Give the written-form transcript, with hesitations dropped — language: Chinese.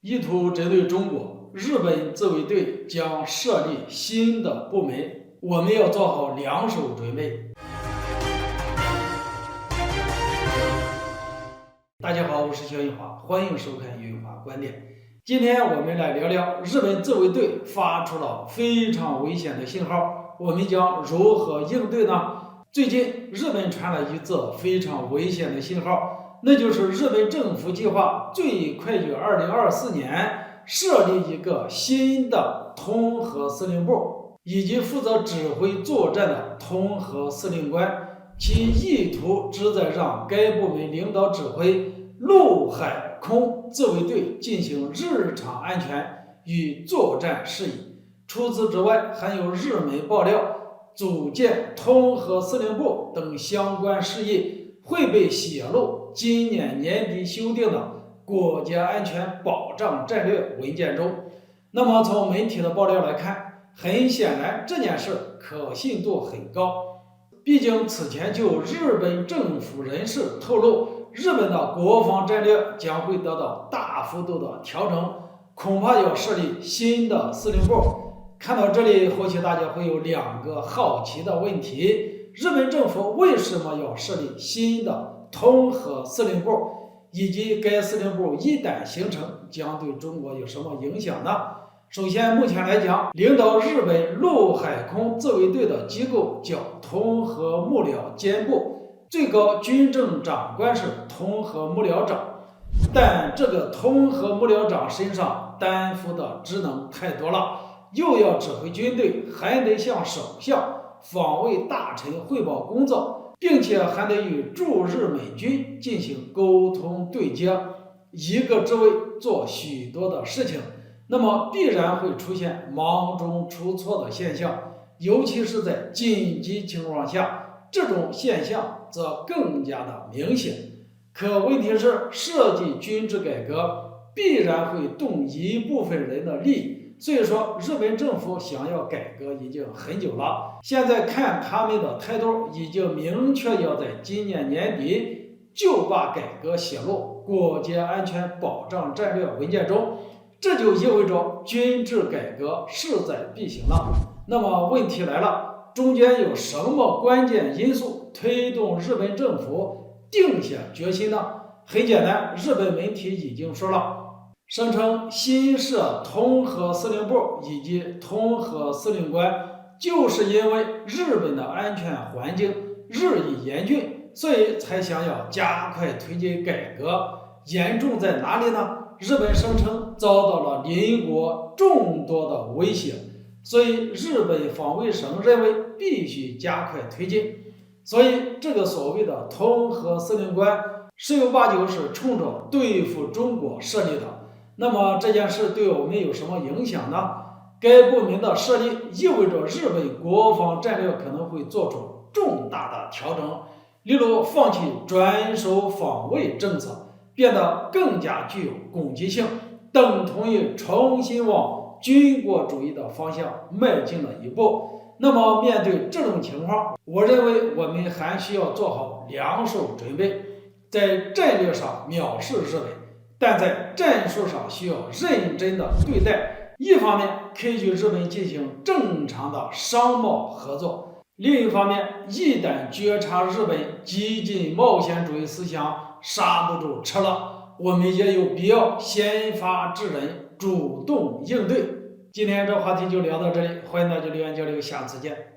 意图针对中国，日本自卫队将设立新的部门，我们要做好两手准备。大家好，我是肖云华，欢迎收看云华观点。今天我们来聊聊日本自卫队发出了非常危险的信号，我们将如何应对呢？最近日本传了一则非常危险的信号，那就是日本政府计划最快于2024年设立一个新的统合司令部，以及负责指挥作战的统合司令官，其意图旨在让该部门领导指挥陆海空自卫队进行日常安全与作战事宜。除此之外，还有日媒爆料，组建统合司令部等相关事宜会被泄露今年年底修订的国家安全保障战略文件中。那么从媒体的爆料来看，很显然这件事可信度很高，毕竟此前就有日本政府人士透露，日本的国防战略将会得到大幅度的调整，恐怕要设立新的司令部。看到这里，或许大家会有两个好奇的问题：日本政府为什么要设立新的统合司令部，以及该司令部一旦形成将对中国有什么影响呢？首先，目前来讲，领导日本陆海空自卫队的机构叫统合幕僚监部，最高军政长官是统合幕僚长，但这个统合幕僚长身上担负的职能太多了，又要指挥军队，还得向首相、防卫大臣汇报工作，并且还得与驻日美军进行沟通对接，一个职位做许多的事情，那么必然会出现忙中出错的现象，尤其是在紧急情况下，这种现象则更加的明显。可问题是，设计军制改革必然会动一部分人的利益，所以说日本政府想要改革已经很久了，现在看他们的态度已经明确要在今年年底就把改革写入国家安全保障战略文件中，这就意味着军制改革势在必行了。那么问题来了，中间有什么关键因素推动日本政府定下决心呢？很简单，日本媒体已经说了，声称新设统合司令部以及统合司令官，就是因为日本的安全环境日益严峻，所以才想要加快推进改革。严重在哪里呢？日本声称遭到了邻国众多的威胁，所以日本防卫省认为必须加快推进。所以这个所谓的统合司令官十有八九是冲着对付中国设立的。那么这件事对我们有什么影响呢？该部门的设立意味着日本国防战略可能会做出重大的调整，例如放弃专守防卫政策，变得更加具有攻击性，等同于重新往军国主义的方向迈进了一步。那么面对这种情况，我认为我们还需要做好两手准备，在战略上藐视日本，但在战术上需要认真的对待。一方面可以与日本进行正常的商贸合作，另一方面一旦觉察日本激进冒险主义思想刹不住车了，我们也有必要先发制人，主动应对。今天这话题就聊到这里，欢迎大家留言交流，下次见。